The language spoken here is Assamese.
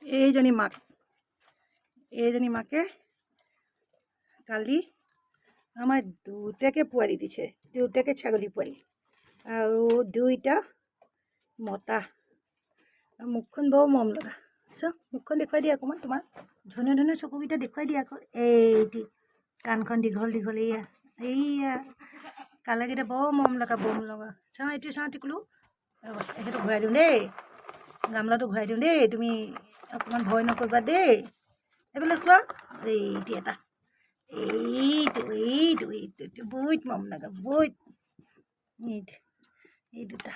এইজনী মাকে কালি আমাৰ দুটাকে পোৱালি দিছে, দুটাকে ছাগলী পোৱালি আৰু দুইটা মতা। মুখখন বৰ মৰম লগা। চোৱা মুখখন দেখুৱাই দিয়া অকণমান, তোমাৰ ধুনীয়া ধুনীয়া চকুকেইটা দেখুৱাই দিয়া আকৌ। এইটি কাণখন দীঘল দীঘল, এইয়া কালাৰকেইটা বৰ মৰম লগা চাওঁ এইটো চাওঁ টিকুলো। সেইটো ঘূৰাই দিওঁ দেই, গামলাটো ঘূৰাই দিওঁ দেই, তুমি অকণমান ভয় নকৰিবা দেই। এইফালে চোৱা, এইটো এটা, এইটো বহুত মৰম লগা, বহুত এই দুটা